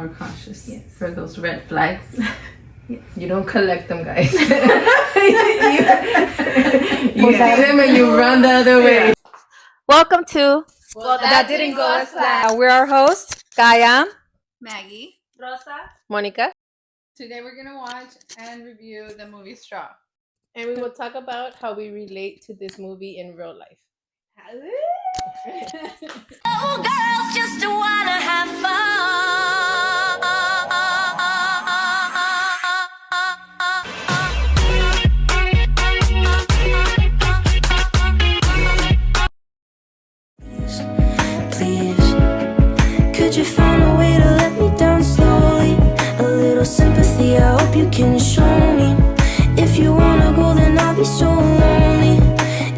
More cautious Yes. for those red flags. Yes. You don't collect them, guys. you see them and you run the other way. Welcome to That didn't go as planned. we're our host, Gaia, Maggie. Rosa, Monica, Today we're gonna watch and review the movie Straw. And we will talk about how we relate to this movie in real life. Oh, girls just wanna have fun. Please, could you find a way to let me down slowly? A little sympathy, I hope you can show me. If you wanna go, then I'll be so lonely.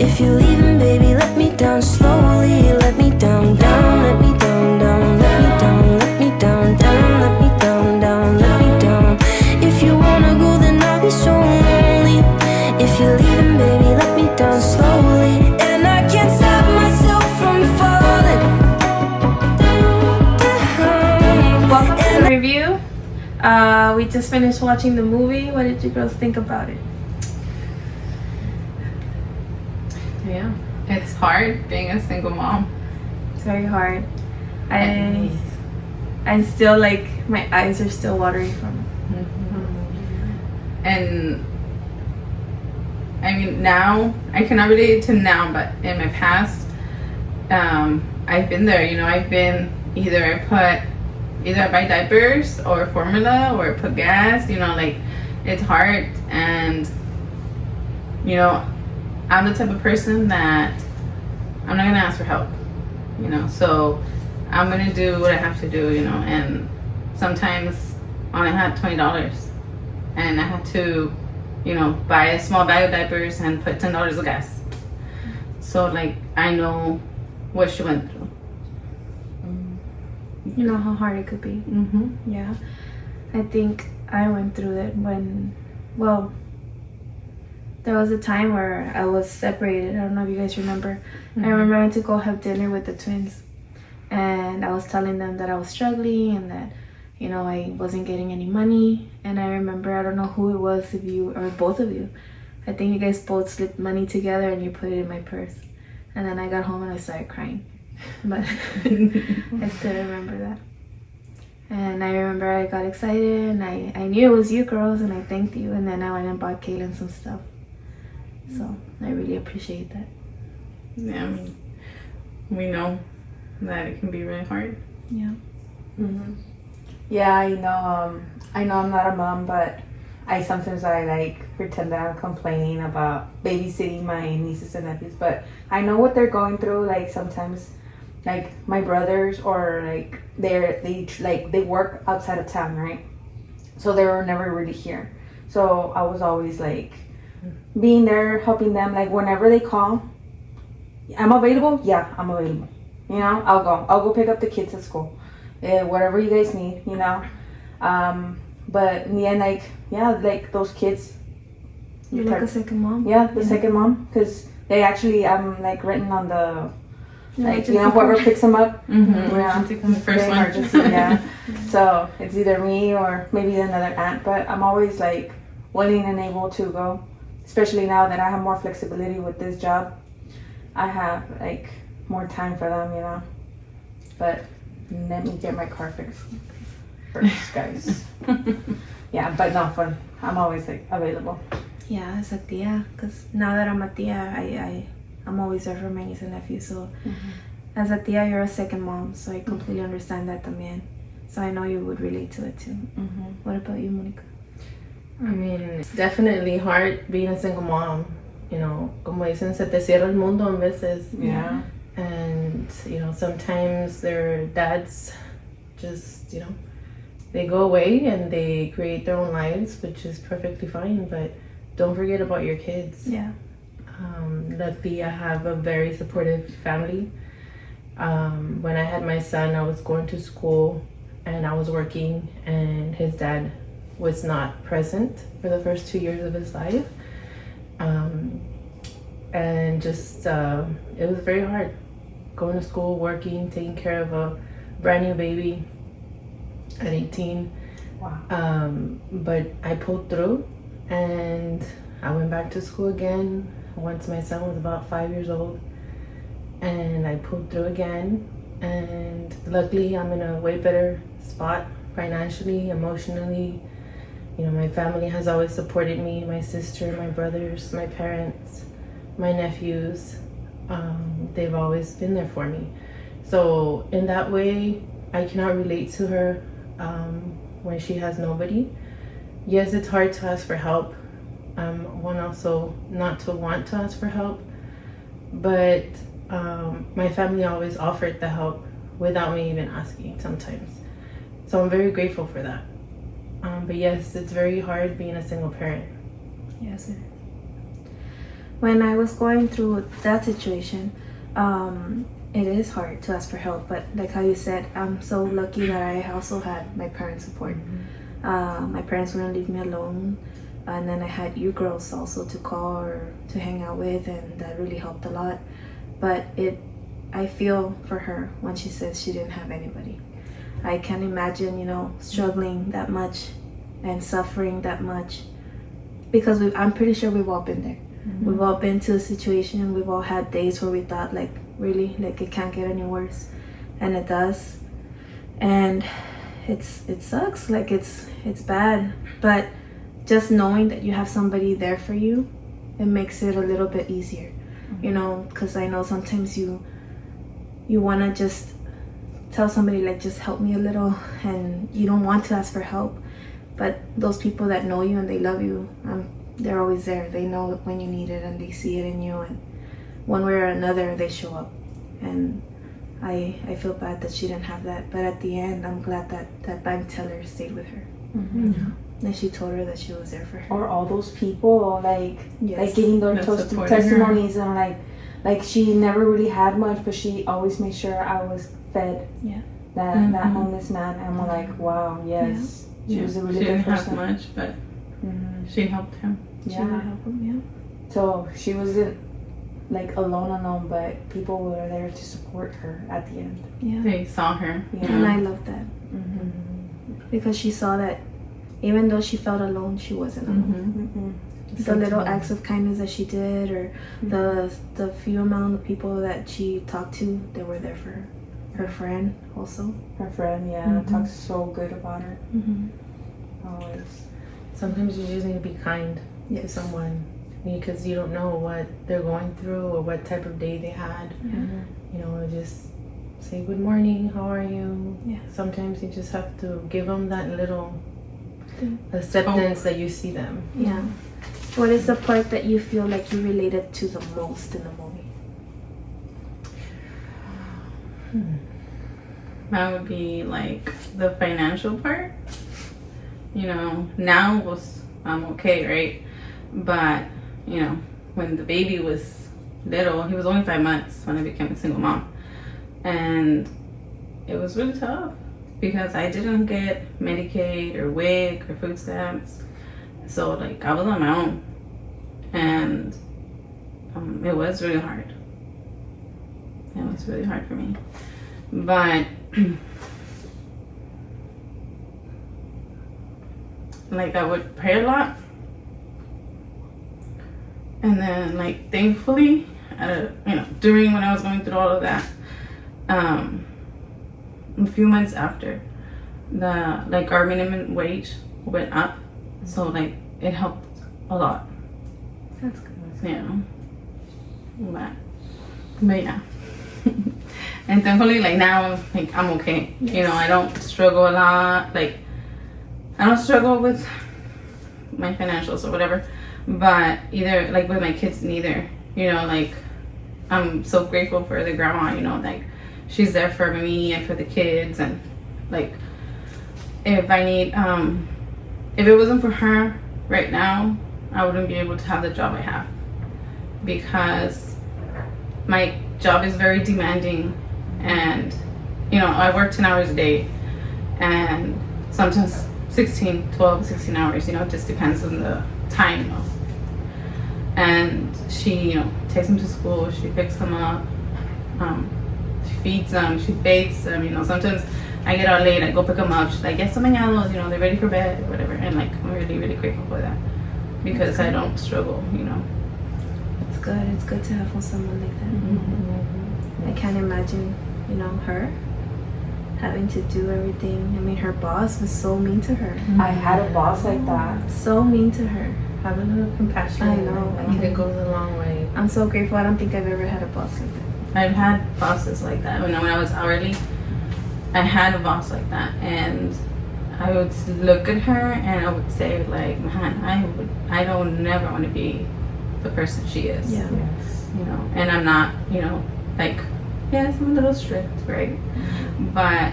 If you're leaving, baby, let me down slowly. Let me down, down, let me down, down, let me down, let me down, down, let me down, down, let me down. If you wanna go, then I'll be so lonely. If you're leaving, baby, let me down slowly. And I can't stop myself from falling down. Welcome to the review. We just finished watching the movie. What did you girls think about it? Yeah. It's hard being a single mom. It's very hard. I still like, my eyes are still watering from it. And I mean, now I cannot relate to now, but in my past, I've been there. You know, I've been either I buy diapers or formula or put gas. You know, like it's hard, and you know, I'm the type of person that I'm not gonna ask for help. You know, so I'm gonna do what I have to do. You know, and sometimes I only had $20. And I had to, you know, buy a small bag of diapers and put $10 of gas. So, like, I know what she went through. You know how hard it could be. Mm-hmm. Yeah. I think I went through it when, well, there was a time where I was separated. I don't know if you guys remember. I remember I went to go have dinner with the twins. And I was telling them that I was struggling and that, you know, I wasn't getting any money. And I remember, I don't know who it was, if you or both of you. I think you guys both slipped money together and you put it in my purse. And then I got home and I started crying. But I still remember that. And I remember I got excited and I knew it was you girls and I thanked you. And then I went and bought Kaylin some stuff. So I really appreciate that. Yeah, I mean, we know that it can be really hard. Yeah. Mm-hmm. Yeah, I know I'm not a mom, but I like pretend that I'm complaining about babysitting my nieces and nephews, but I know what they're going through. Like sometimes, like my brothers or like they work outside of town, right? So they were never really here. So I was always like being there, helping them. Like whenever they call, I'm available. Yeah, I'm available. You know, I'll go pick up the kids at school. Whatever you guys need, you know. But in the end, like, yeah, like those kids. You're like a second mom? Yeah, the second mom. Because they actually, like written on the, like, you know, emergency whoever call. picks them up. Mm-hmm. Yeah, The first one. emergency, yeah. So it's either me or maybe another aunt. But I'm always like willing and able to go. Especially now that I have more flexibility with this job. I have like more time for them, you know. But let me get my car fixed first, guys. Yeah, but no fun. I'm always like available. Yeah, as a tia, because now that I'm a tia, I'm always there for my niece and nephew. So as a tia, you're a second mom, so I completely understand that también. So I know you would relate to it too. What about you, Monica? I mean, it's definitely hard being a single mom. You know, como dicen, se te cierra el mundo en veces. Yeah. And, you know, sometimes their dads just, you know, they go away and they create their own lives, which is perfectly fine, but don't forget about your kids. Yeah. Luckily, I have a very supportive family. When I had my son, I was going to school and I was working, and his dad was not present for the first 2 years of his life. And just, it was very hard. Going to school, working, taking care of a brand new baby. at 18. Wow. But I pulled through and I went back to school again once my son was about 5 years old, and I pulled through again, and luckily I'm in a way better spot financially, emotionally. You know, my family has always supported me, my sister, my brothers, my parents, my nephews. They've always been there for me. So in that way, I cannot relate to her when she has nobody. Yes, it's hard to ask for help. One also not to want to ask for help, but my family always offered the help without me even asking sometimes. So I'm very grateful for that. But yes, it's very hard being a single parent. Yes, it is. When I was going through that situation, it is hard to ask for help, but like how you said, I'm so lucky that I also had my parents' support. My parents wouldn't leave me alone, and then I had you girls also to call or to hang out with, and that really helped a lot. But I feel for her when she says she didn't have anybody. I can't imagine, you know, struggling that much and suffering that much, because I'm pretty sure we've all been there. We've all been to a situation, we've all had days where we thought, like, really, like, it can't get any worse, and it does. And it sucks, like, it's bad, but just knowing that you have somebody there for you, it makes it a little bit easier, you know, because I know sometimes you want to just tell somebody, like, just help me a little, and you don't want to ask for help, but those people that know you and they love you, they're always there. They know when you need it, and they see it in you, and one way or another they show up. And I feel bad that she didn't have that, but at the end I'm glad that bank teller stayed with her. And she told her that she was there for her. Or all those people, like giving their That supported testimonies, and like she never really had much, but she always made sure I was fed. Yeah. That homeless man, and I'm like, wow, yes, she was a really she good didn't person. have much, but she helped him. She would help him, So she wasn't like alone, but people were there to support her at the end. They saw her. And I love that. Because she saw that even though she felt alone, she wasn't alone. The little acts of kindness that she did, or the few amount of people that she talked to, they were there for her. Her friend also. Her friend, talks so good about her. Always. Sometimes you just need to be kind to someone, because you don't know what they're going through or what type of day they had. You know, just say good morning, how are you? Sometimes you just have to give them that little acceptance that you see them. What is the part that you feel like you related to the most in the movie? That would be like the financial part. You know, now I'm okay, right? But, you know, when the baby was little, he was only 5 months when I became a single mom. And it was really tough because I didn't get Medicaid or WIC or food stamps. So, like, I was on my own. And it was really hard. It was really hard for me. But like, I would pray a lot, and then, like, thankfully, you know, during when I was going through all of that, a few months after, our minimum wage went up, so, like, it helped a lot. That's good. Yeah, but yeah. And thankfully, like, now, like, I'm okay. You know, I don't struggle a lot. Like, I don't struggle with my financials or whatever. But either, like, with my kids, neither. You know, like, I'm so grateful for the grandma, you know, like, she's there for me and for the kids. And, like, if I need, if it wasn't for her right now, I wouldn't be able to have the job I have. Because my job is very demanding. And, you know, I work 10 hours a day, and sometimes 12, 16 hours, you know, it just depends on the time, you know. And she, you know, takes them to school, she picks them up, she feeds them, she bathes them, you know. Sometimes I get out late, I go pick them up. She's like, "Ya están bañados," you know, they're ready for bed, whatever. And like, I'm really, really grateful for that because I don't struggle, you know. It's good. It's good to have someone like that. Mm-hmm. I can't imagine, you know, her having to do everything. I mean, her boss was so mean to her. I had a boss like that. So mean to her. Have a little compassion. I know. I think it goes a long way. I'm so grateful. I don't think I've ever had a boss like that. I've had bosses like that. When I was hourly, I had a boss like that, and I would look at her and I would say, like, man, I don't never want to be the person she is. Yeah. Yes. You know, and I'm not, you know, like, yes, I'm a little strict, right? But,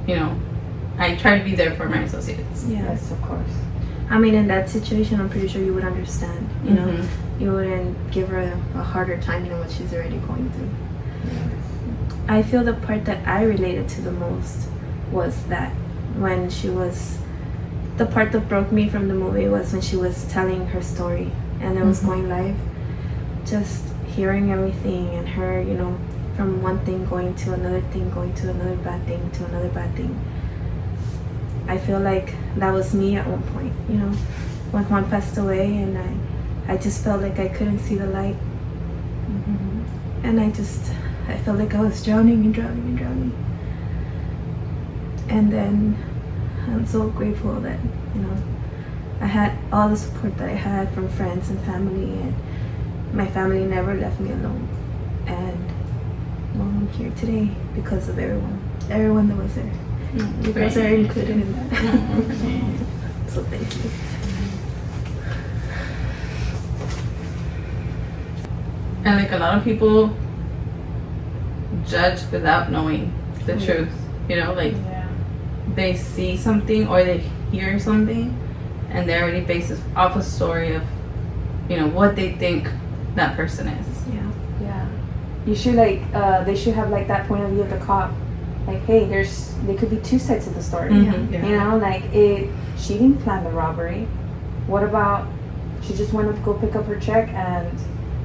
you know, I try to be there for my associates. Yeah. Yes, of course. I mean, in that situation, I'm pretty sure you would understand. You know, Mhm. you wouldn't give her a harder time than what she's already going through. I feel the part that I related to the most was that when she was, the part that broke me from the movie was when she was telling her story and it was going live. Just hearing everything and her, you know, from one thing going to another thing, going to another bad thing, to another bad thing. I feel like that was me at one point, you know, when Juan passed away, and I just felt like I couldn't see the light. And I felt like I was drowning and drowning and drowning. And then I'm so grateful that, you know, I had all the support that I had from friends and family, and my family never left me alone. And well, I'm here today because of everyone that was there. You guys are included in that. So thank you. And like a lot of people judge without knowing the truth, you know, like they see something or they hear something and they already base it off a story of, you know, what they think that person is. Yeah. You should they should have like that point of view of the cop. Like, hey, there could be two sides of the story. Mhm. Yeah. You know, like she didn't plan the robbery. What about she just wanted to go pick up her check and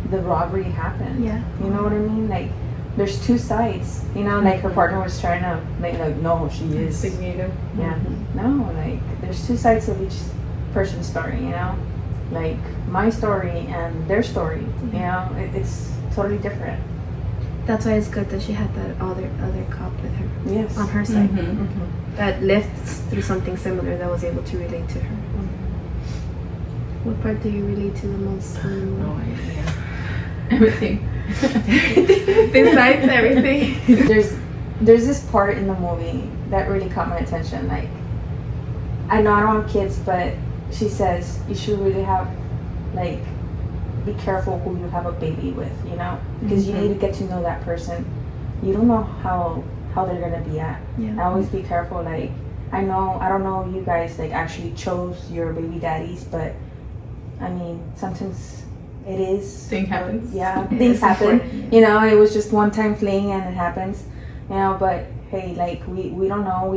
the robbery happened? Yeah. You know what I mean? Like, there's two sides. You know, like her partner was trying to like no, she is. Yeah. No, like there's two sides of each person's story. You know, like my story and their story. You know, it's totally different. That's why it's good that she had that other cop with her Yes. on her side Mm-hmm. that lived through something similar, that was able to relate to her. What part do you relate to the most? No idea. Everything. Besides everything. There's this part in the movie that really caught my attention. Like, I know I don't have kids, but she says you should really have, like, be careful who you have a baby with, you know, because you need to get to know that person. You don't know how they're gonna be at. Yeah. Always be careful. Like, I don't know you guys like actually chose your baby daddies, but I mean sometimes it is. Thing happens. Yeah, It things is happen. important, yeah. You know, it was just one time fling and it happens. You know, but hey, like we don't know.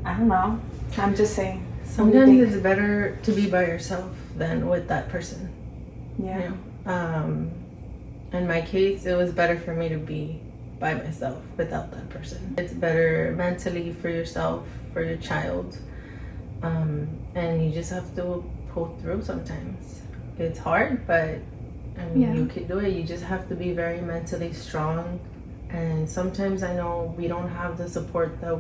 I don't know. I'm just saying. Sometimes it's better to be by yourself than with that person. Yeah. You know? In my case, it was better for me to be by myself without that person. It's better mentally for yourself, for your child, and you just have to pull through sometimes. It's hard, but I mean, you can do it. You just have to be very mentally strong, and sometimes I know we don't have the support that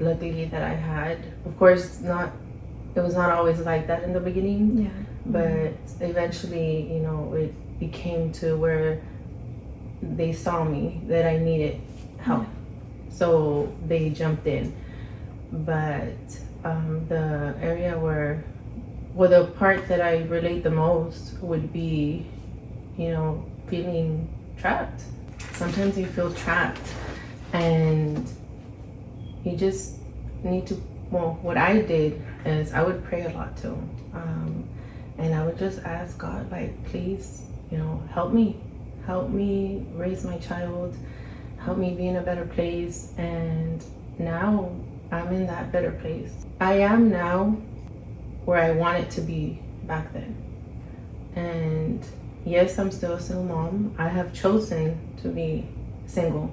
luckily that I had. Of course, it was not always like that in the beginning. Yeah. But eventually, you know, it became to where they saw me that I needed help. So they jumped in. But the area the part that I relate the most would be, you know, feeling trapped. Sometimes you feel trapped and you just need to, well, what I did is I would pray a lot too. And I would just ask God, like, please, you know, help me raise my child, help me be in a better place. And now I'm in that better place. I am now where I wanted to be back then. And yes, I'm still a single mom. I have chosen to be single.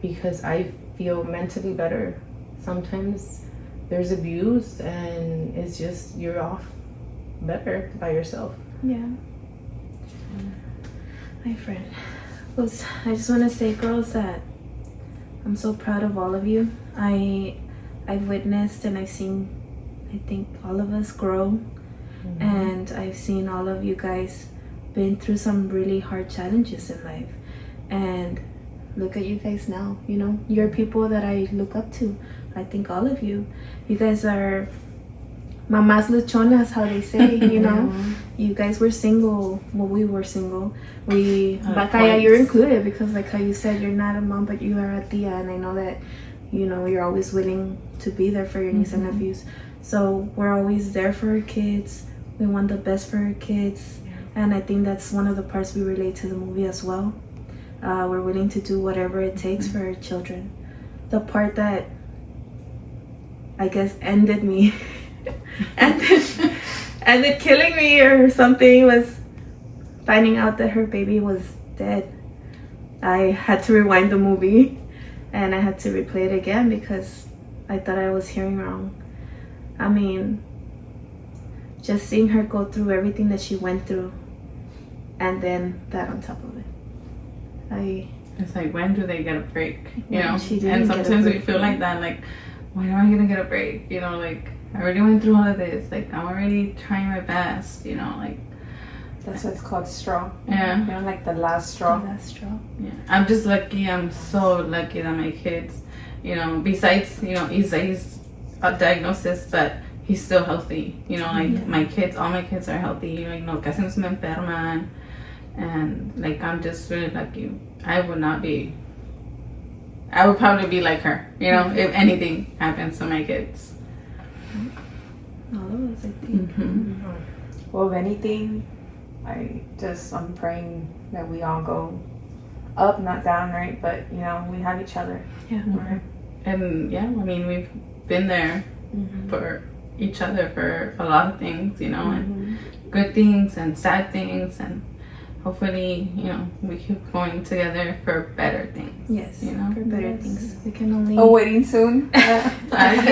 because I feel mentally better. Sometimes there's abuse and it's just you're off better by yourself. Yeah. My friend. I just want to say, girls, that I'm so proud of all of you. I've witnessed and I've seen, I think, all of us grow. And I've seen all of you guys been through some really hard challenges in life. And look at you guys now. You know, you're people that I look up to. I think all of you guys are mamás luchonas, how they say, you know. You guys were single. Well, we were single. Bakaya, you're included because, like how you said, you're not a mom, but you are a tia. And I know that, you know, you're always willing to be there for your niece and nephews. So we're always there for our kids. We want the best for our kids. And I think that's one of the parts we relate to the movie as well. We're willing to do whatever it takes for our children. The part that I guess ended me ended killing me or something was finding out that her baby was dead. I had to rewind the movie and I had to replay it again because I thought I was hearing wrong. I mean, just seeing her go through everything that she went through and then that on top of it. It's like, when do they get a break? You know? She didn't And get a sometimes we break. feel like that, like, when am I gonna get a break? You know, like, I already went through all of this. Like, I'm already trying my best, you know, like. That's what it's called, straw. Yeah. You know, like the last straw. That's true. Yeah. I'm just lucky. I'm so lucky that my kids, you know, besides, you know, he's a diagnosis, but he's still healthy. You know, like my kids, all my kids are healthy. You know, casi no se me enferman. And like, I'm just really lucky. I would probably be like her, you know, if anything happens to my kids. All of us, I think. Well, if anything, I'm praying that we all go up, not down, right? But, you know, we have each other. Yeah. Right? And yeah, I mean, we've been there for each other for a lot of things, you know, and good things and sad things, and hopefully, you know, we keep going together for better things. Yes, you know, for better things. We can only. Oh, wedding soon. I'm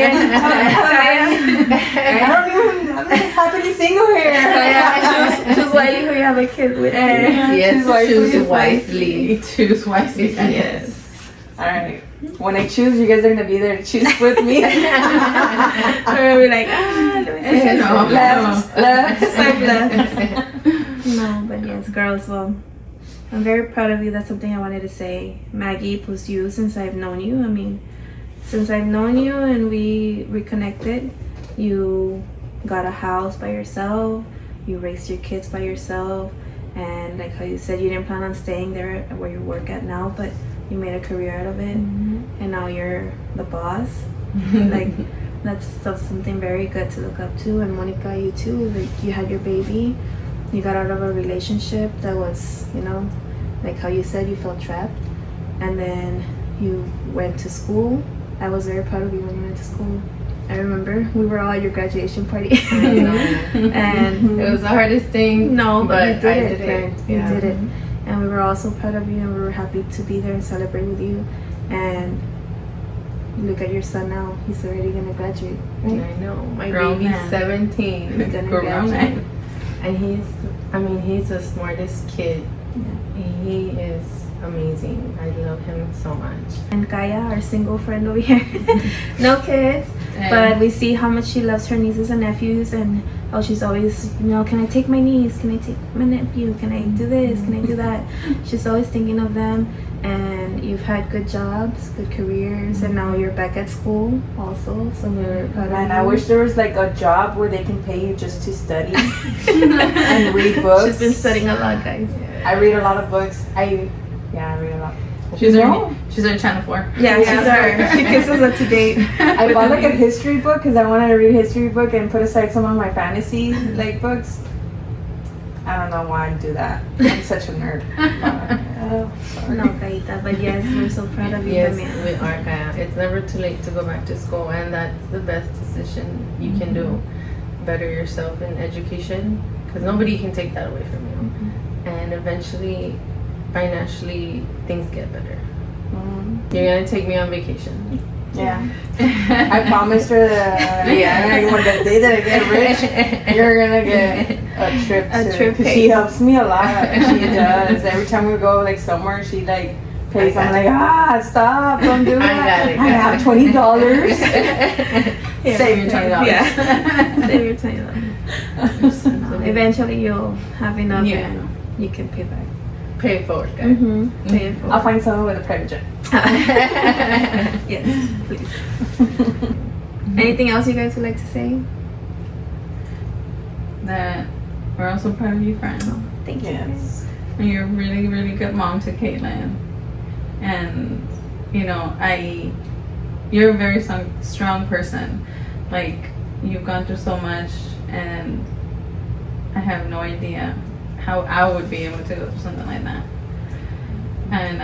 not happily single here. Choose wisely who you have a kid with. Yes, Choose wisely. Choose wisely. Yes. All right. When I choose, you guys are gonna be there to choose with me. We're gonna be like, let me see. Left, Swipe left. No, but yes, girls, well, I'm very proud of you. That's something I wanted to say. Maggie, plus you, since I've known you. I mean, since I've known you and we reconnected, you got a house by yourself, you raised your kids by yourself, and like how you said, you didn't plan on staying there where you work at now, but you made a career out of it, and now you're the boss. Like, that's something very good to look up to. And Monica, you too, like, you had your baby, you got out of a relationship that was, you know, like how you said, you felt trapped, and then you went to school. I was very proud of you when you went to school. I remember we were all at your graduation party. And It was the hardest thing. no, but you did I it, did friend. it. You Yeah. did it. And we were all so proud of you, and we were happy to be there and celebrate with you. And look at your son now. He's already going to graduate, right? I know. My Grown baby's man. 17. He's gonna Grown graduate. man. And he's the smartest kid. He is amazing. I love him so much. And Kaya, our single friend over here, no kids, but we see how much she loves her nieces and nephews, and how she's always, you know, can I take my niece? Can I take my nephew? Can I do this? Can I do that? She's always thinking of them. And you've had good jobs, good careers, and now you're back at school also. So we're proud of Man, you. I wish there was like a job where they can pay you just to study and read books. She's been studying a lot, guys. I read a lot of books. I read a lot. She's on Channel 4. Yeah, she keeps us up to date. I bought like a history book because I wanted to read a history book and put aside some of my fantasy like books. I don't know why I do that. I'm such a nerd. No, Kaita, but yes, we're so proud of you, Yes, man. we are, Kaya. It's never too late to go back to school, and that's the best decision you can do. Better yourself in education, because nobody can take that away from you. And eventually, financially, things get better. You're gonna take me on vacation. Yeah. I promised her that when the day that I get rich, you're gonna get a trip. Cause she helps me a lot. She does. Every time we go like somewhere, she like pays. I'm like, stop! Don't do that. I have $20. Save your $20. Yeah. Save your $20. Eventually, you'll have enough, and you can pay back. Pay it forward, guys. Pay it forward. I'll find someone with a private jet. Yes, please. Anything else you guys would like to say? That we're also proud of you, friend. Thank you. Yes. And you're a really, really good mom to Caitlin. And, you're a very strong person. Like, you've gone through so much, and I have no idea how I would be able to go through something like that. And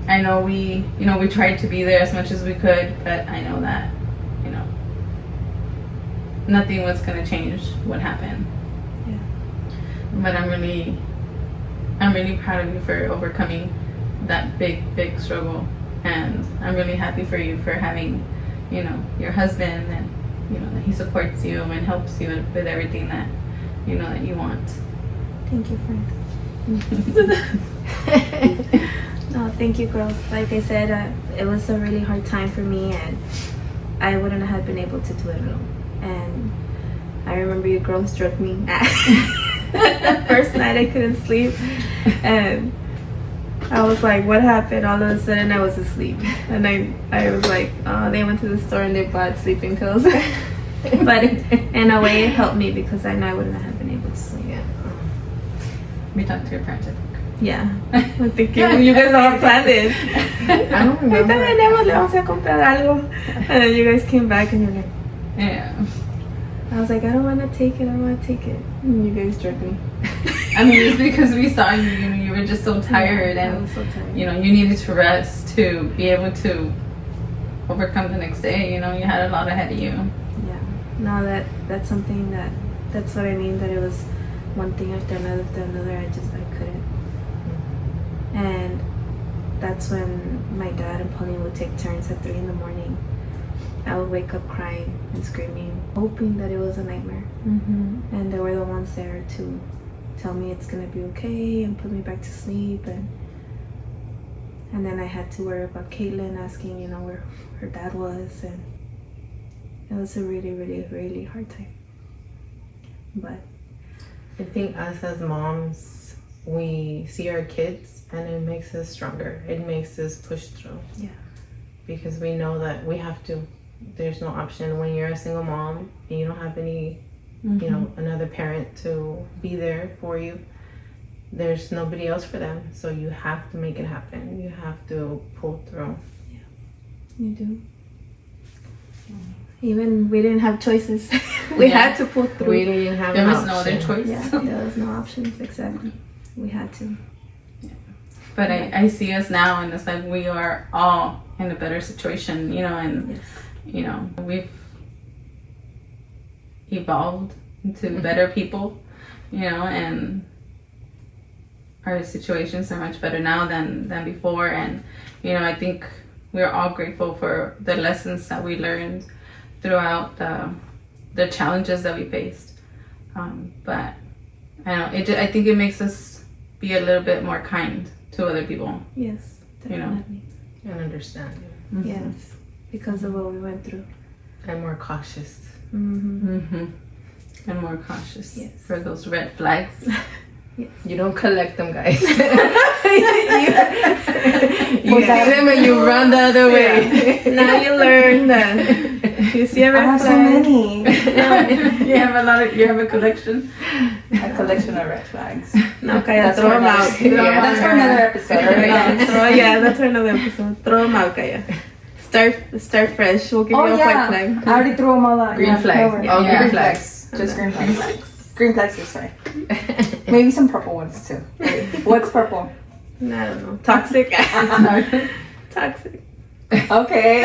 I know we tried to be there as much as we could, but I know that, nothing was going to change what happened. Yeah. But I'm really proud of you for overcoming that big struggle, and I'm really happy for you for having, your husband, and that he supports you and helps you with everything that that you want. Thank you, friend. No, thank you, girls. Like I said, it was a really hard time for me, and I wouldn't have been able to do it alone. And I remember you girls drug me. The first night I couldn't sleep, and I was like, what happened? All of a sudden I was asleep, and I was like, oh, they went to the store and they bought sleeping pills. But in a way it helped me, because I know I wouldn't have been able to sleep. We talked to your parents, I think. Yeah, I'm thinking you guys all planned it. I don't remember. And then you guys came back and you're like, Yeah. I was like, I don't want to take it. And you guys jerked me. I mean, it's because we saw you. You were just so tired, I and was so tired. you needed to rest to be able to overcome the next day. You had a lot ahead of you. Yeah. No, that's something that's what I mean. That it was one thing after another. I couldn't. And that's when my dad and Pauline would take turns at 3 a.m. I would wake up crying and screaming, hoping that it was a nightmare. And they were the ones there to tell me it's gonna be okay and put me back to sleep. And then I had to worry about Caitlin, asking, where her dad was, and it was a really, really, really hard time. But I think us as moms, we see our kids and it makes us stronger. It makes us push through. Yeah. Because we know that we have to. There's no option when you're a single mom and you don't have any, another parent to be there for you. There's nobody else for them. So you have to make it happen. You have to pull through. Yeah, you do. Even we didn't have choices. We had to pull through. We didn't have There an was no other option. choice. Yeah, there was no options. Exactly. We had to. But I see us now, and it's like we are all in a better situation, and Yes. We've evolved into better people, and our situations are much better now than before. And I think we're all grateful for the lessons that we learned throughout the challenges that we faced. But I think it makes us be a little bit more kind to other people. Yes, definitely. And understanding. Yes, because of what we went through. And more cautious. And more cautious Yes. for those red flags. You don't collect them, guys. you see them and you run the other way. Now you learn that. You see a I red have so flag. many. You have a collection. A collection of red flags. No, Kaya, throw them out. That's for another episode. Right? That's for another episode. Throw them out, Kaya. Start fresh. We'll give you a white flag. I already threw them all out. Green flags. No, All Yeah. green flags. Just green flags. Green flags is fine. Maybe some purple ones too. What's purple? I don't know. Toxic. Toxic. Okay.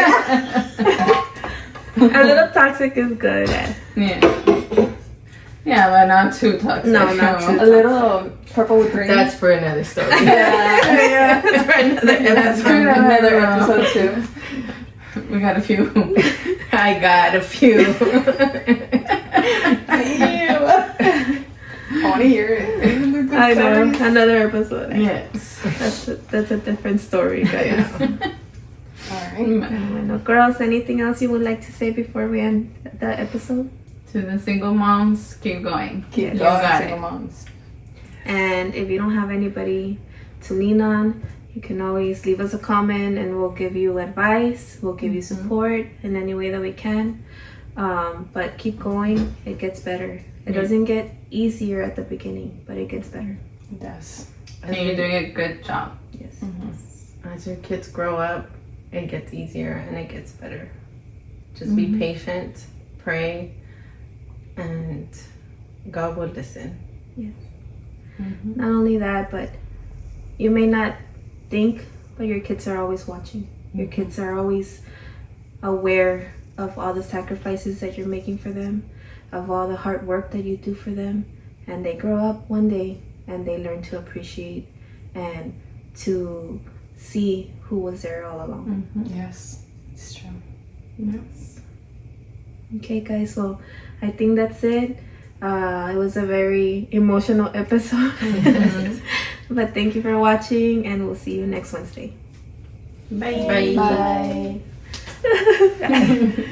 A little toxic is good. Yeah. Yeah, but not too toxic. No, not too A little purple with green. That's for another story. yeah. That's for another That's for episode. Another episode too. We got a few. I got a few. I want to hear it. I know. Another episode. Yes. That's a different story, guys. Alright. Bueno, girls, anything else you would like to say before we end the episode? To the single moms, keep going. Keep You going, got single it. moms. And if you don't have anybody to lean on, you can always leave us a comment and we'll give you advice. We'll give you support in any way that we can. But keep going. It gets better. It doesn't get easier at the beginning, but it gets better. It does. And you're doing a good job. Yes. As your kids grow up, it gets easier and it gets better. Just be patient, pray, and God will listen. Not only that, but you may not think, but your kids are always watching. Your kids are always aware of all the sacrifices that you're making for them, of all the hard work that you do for them. And they grow up one day and they learn to appreciate and to see who was there all along. Yes, it's true. Okay, guys, well, I think that's it. It was a very emotional episode. But thank you for watching, and we'll see you next Wednesday. Bye. Bye.